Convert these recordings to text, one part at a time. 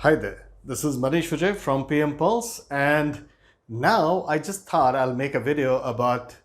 Hi there, this is Manish Vijay from PM Pulse, and now I just thought I'll make a video about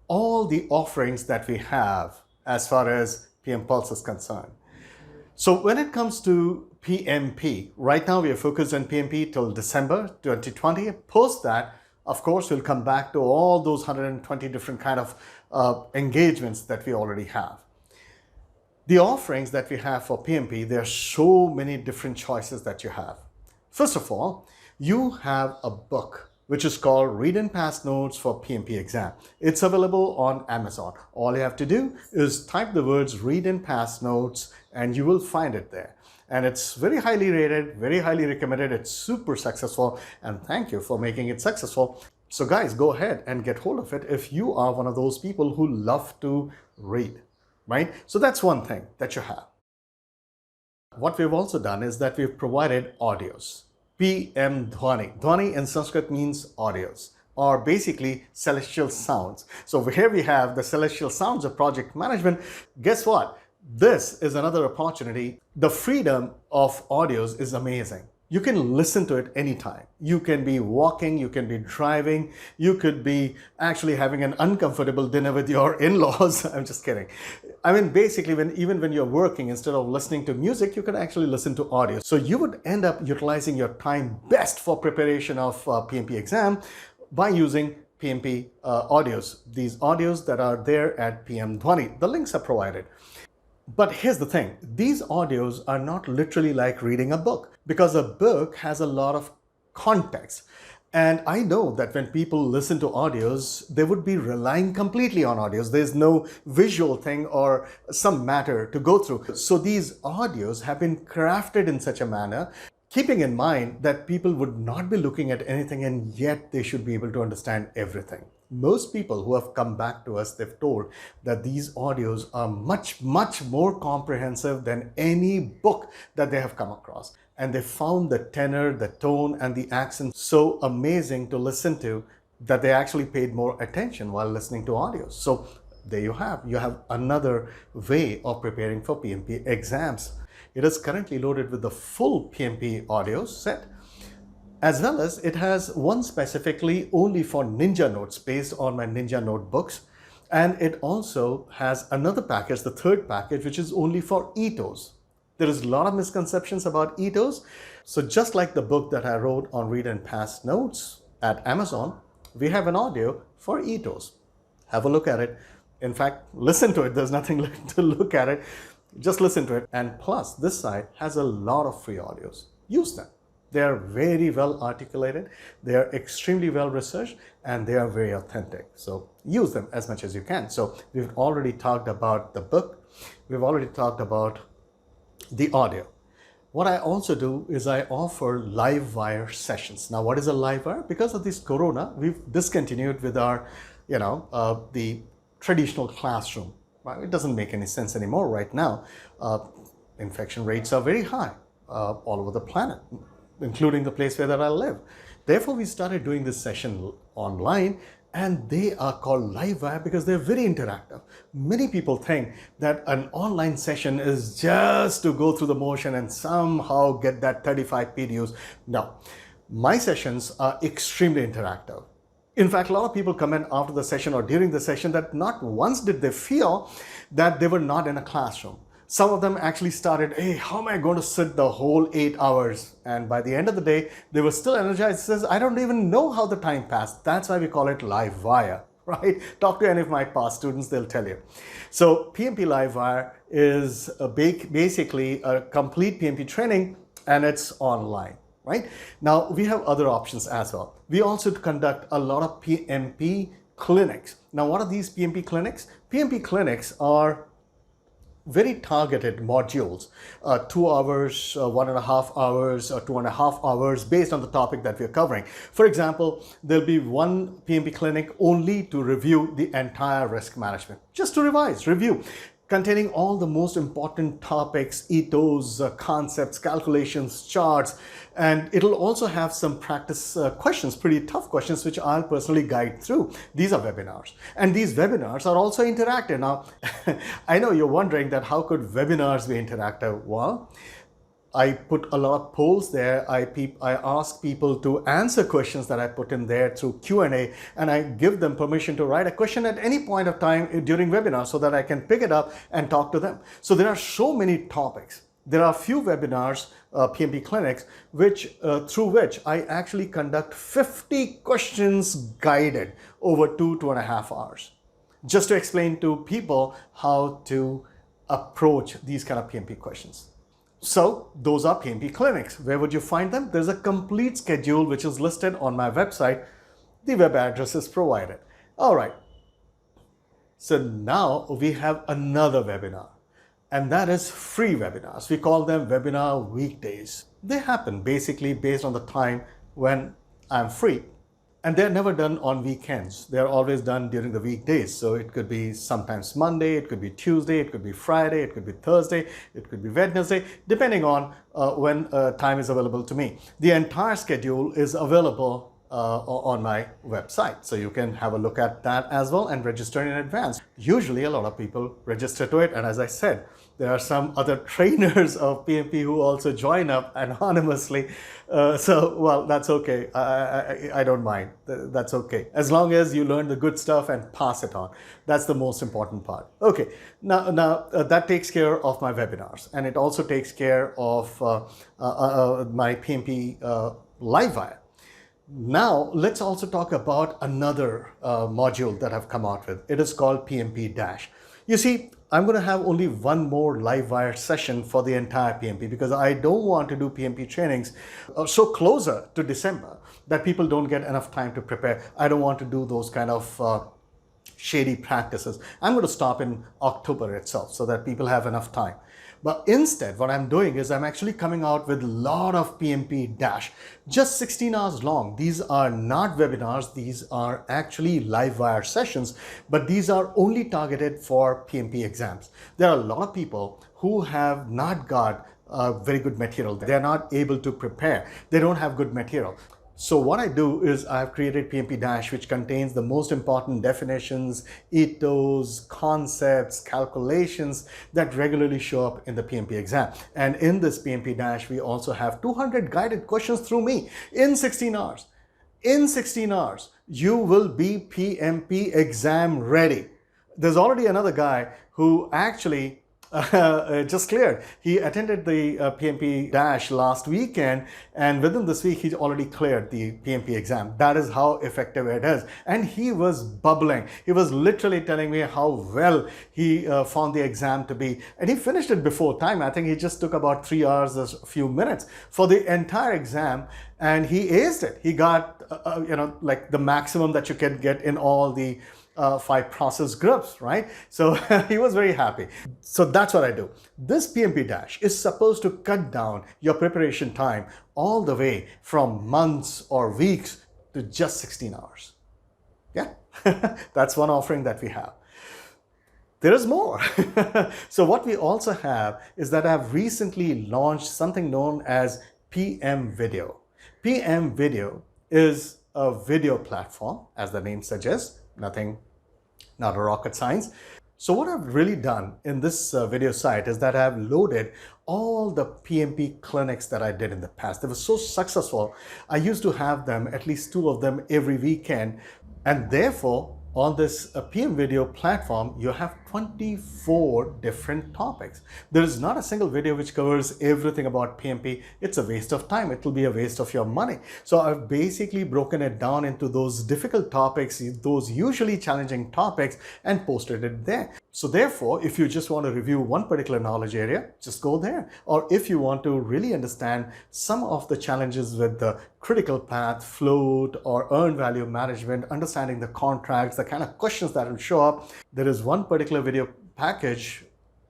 all the offerings that we have as far as PM Pulse is concerned. So when it comes to PMP, right now we are focused on PMP till December 2020. Post that, of course, we'll come back to all those 120 different kind of engagements that we already have. The offerings that we have for PMP, there are so many different choices that you have. First of all, you have a book which is called Read and Pass Notes for PMP Exam. It's available on Amazon. All you have to do is type the words Read and Pass Notes and you will find it there. And it's very highly rated, very highly recommended. It's super successful, and thank you for making it successful. So guys, go ahead and get hold of it if you are one of those people who love to read. Right? So that's one thing that you have. What we've also done is that we've provided audios. PM Dhwani. Dhwani in Sanskrit means audios, or basically celestial sounds. So here we have the celestial sounds of project management. Guess what? This is another opportunity. The freedom of audios is amazing. You can listen to it anytime. You can be walking, you can be driving, you could be actually having an uncomfortable dinner with your in-laws. I'm just kidding. I mean, basically, even when you're working, instead of listening to music, you can actually listen to audio. So you would end up utilizing your time best for preparation of PMP exam by using PMP audios. These audios that are there at PM Dhwani. The links are provided. But here's the thing, these audios are not literally like reading a book, because a book has a lot of context. And I know that when people listen to audios, they would be relying completely on audios. There's no visual thing or some matter to go through. So these audios have been crafted in such a manner, keeping in mind that people would not be looking at anything and yet they should be able to understand everything. Most people who have come back to us, they've told that these audios are much more comprehensive than any book that they have come across. And they found the tenor, the tone, and the accent so amazing to listen to that they actually paid more attention while listening to audios. So there you have another way of preparing for PMP exams. It is currently loaded with the full PMP audio set, as well as it has one specifically only for Ninja Notes based on my Ninja notebooks. And it also has another package, the third package, which is only for ETOs. There is a lot of misconceptions about ETOs. So just like the book that I wrote on Read and Pass Notes at Amazon, we have an audio for ETOs. Have a look at it. In fact, listen to it. There's nothing to look at it. Just listen to it. And plus, this site has a lot of free audios. Use them. They are very well articulated, they are extremely well researched, and they are very authentic. So use them as much as you can. So we've already talked about the book. We've already talked about the audio. What I also do is I offer LiveWire sessions. Now, what is a LiveWire? Because of this corona, we've discontinued with our, the traditional classroom. It doesn't make any sense anymore right now. Infection rates are very high all over the planet, including the place where that I live. Therefore, we started doing this session online, and they are called LiveWire because they're very interactive. Many people think that an online session is just to go through the motion and somehow get that 35 PDUs. No, my sessions are extremely interactive. In fact, a lot of people comment after the session or during the session that not once did they feel that they were not in a classroom. Some of them actually started, hey, how am I going to sit the whole 8 hours? And by the end of the day, they were still energized. It says, I don't even know how the time passed. That's why we call it LiveWire, right? Talk to any of my past students, they'll tell you. So PMP LiveWire is basically a complete PMP training, and it's online, right? Now, we have other options as well. We also conduct a lot of PMP clinics. Now, what are these PMP clinics? PMP clinics are very targeted modules, 2 hours, 1.5 hours, or 2.5 hours based on the topic that we're covering. For example, there'll be one PMP clinic only to review the entire risk management, just to review, containing all the most important topics, ETOs, concepts, calculations, charts, and it'll also have some practice questions, pretty tough questions, which I'll personally guide through. These are webinars, and these webinars are also interactive. Now, I know you're wondering that how could webinars be interactive? Well, I put a lot of polls there. I ask people to answer questions that I put in there through Q&A, and I give them permission to write a question at any point of time during webinar so that I can pick it up and talk to them. So there are so many topics. There are a few webinars, PMP clinics, through which I actually conduct 50 questions guided over 2.5 hours, just to explain to people how to approach these kind of PMP questions. So those are PMP clinics. Where would you find them? There's a complete schedule which is listed on my website. The web address is provided. All right. So now we have another webinar, and that is free webinars. We call them webinar weekdays. They happen basically based on the time when I'm free. And they're never done on weekends. They're always done during the weekdays. So it could be sometimes Monday, it could be Tuesday, it could be Friday, it could be Thursday, it could be Wednesday, depending on when time is available to me. The entire schedule is available on my website. So you can have a look at that as well and register in advance. Usually a lot of people register to it. And as I said, there are some other trainers of PMP who also join up anonymously. Well, that's okay. I don't mind. That's okay. As long as you learn the good stuff and pass it on. That's the most important part. Okay. Now that takes care of my webinars. And it also takes care of my PMP LiveWire. Now, let's also talk about another module that I've come out with. It is called PMP Dash. You see, I'm going to have only one more LiveWire session for the entire PMP because I don't want to do PMP trainings so closer to December that people don't get enough time to prepare. I don't want to do those kind of shady practices. I'm going to stop in October itself so that people have enough time. But instead, what I'm doing is I'm actually coming out with a lot of PMP Dash, just 16 hours long. These are not webinars. These are actually LiveWire sessions, but these are only targeted for PMP exams. There are a lot of people who have not got very good material. They're not able to prepare. They don't have good material. So what I do is I've created PMP Dash, which contains the most important definitions, ethos, concepts, calculations that regularly show up in the PMP exam. And in this PMP Dash, we also have 200 guided questions through me in 16 hours. In 16 hours, you will be PMP exam ready. There's already another guy who actually just cleared. He attended the PMP Dash last weekend, and within this week, he's already cleared the PMP exam. That is how effective it is. And he was bubbling. He was literally telling me how well he found the exam to be. And he finished it before time. I think he just took about 3 hours, a few minutes for the entire exam. And he aced it. He got, like the maximum that you can get in all the 5 process groups, right? So he was very happy. So that's what I do. This PMP Dash is supposed to cut down your preparation time all the way from months or weeks to just 16 hours. Yeah, that's one offering that we have. There is more. So what we also have is that I've recently launched something known as PM Video. PM Video is a video platform, as the name suggests. Not a rocket science. So what I've really done in this video site is that I've loaded all the PMP clinics that I did in the past. They were so successful. I used to have them, at least 2 of them every weekend. And therefore, on this PM Video platform, you have 24 different topics. There is not a single video which covers everything about PMP. It's a waste of time. It will be a waste of your money. So I've basically broken it down into those difficult topics, those usually challenging topics, and posted it there. So therefore, if you just want to review one particular knowledge area, just go there. Or if you want to really understand some of the challenges with the critical path, float, or earned value management, understanding the contracts, the kind of questions that will show up, there is one particular video package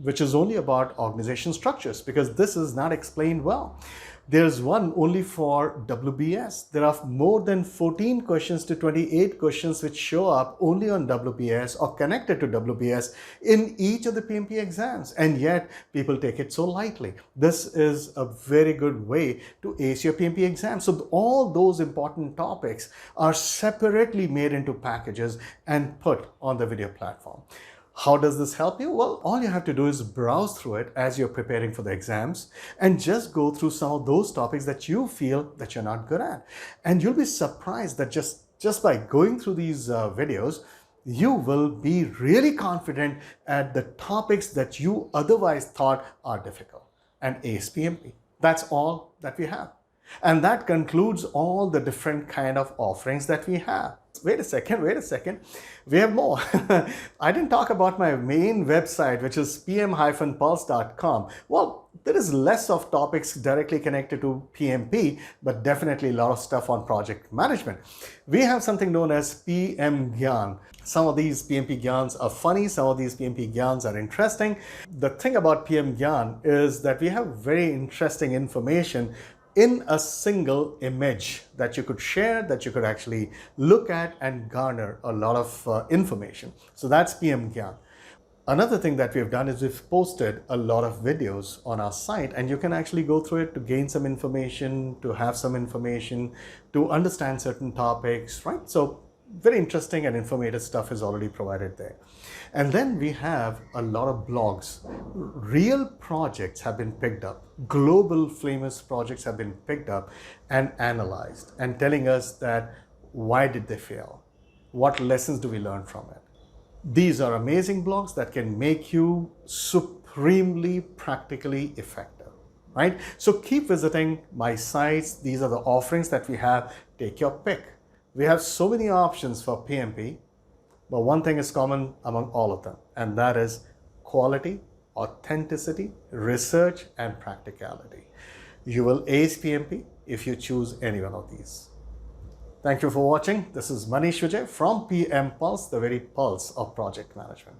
which is only about organization structures, because this is not explained well. There's one only for WBS. There are more than 14 questions to 28 questions which show up only on WBS or connected to WBS in each of the PMP exams. And yet people take it so lightly. This is a very good way to ace your PMP exam. So all those important topics are separately made into packages and put on the video platform. How does this help you? Well, all you have to do is browse through it as you're preparing for the exams and just go through some of those topics that you feel that you're not good at. And you'll be surprised that just by going through these videos, you will be really confident at the topics that you otherwise thought are difficult. And ACE PMP, that's all that we have. And that concludes all the different kind of offerings that we have. Wait a second. We have more. I didn't talk about my main website, which is pm-pulse.com. Well, there is less of topics directly connected to PMP, but definitely a lot of stuff on project management. We have something known as PM Gyan. Some of these PMP Gyans are funny, some of these PMP Gyans are interesting. The thing about PM Gyan is that we have very interesting information in a single image that you could share, that you could actually look at and garner a lot of information. So that's PM Gyan. Another thing that we've done is we've posted a lot of videos on our site, and you can actually go through it to gain some information, to have some information, to understand certain topics, right? So very interesting and informative stuff is already provided there. And then we have a lot of blogs. Real projects have been picked up. Global famous projects have been picked up and analyzed and telling us that why did they fail? What lessons do we learn from it? These are amazing blogs that can make you supremely practically effective, right? So keep visiting my sites. These are the offerings that we have. Take your pick. We have so many options for PMP, but one thing is common among all of them, and that is quality, authenticity, research, and practicality. You will ace PMP if you choose any one of these. Thank you for watching. This is Manish Vijay from PM Pulse, the very pulse of project management.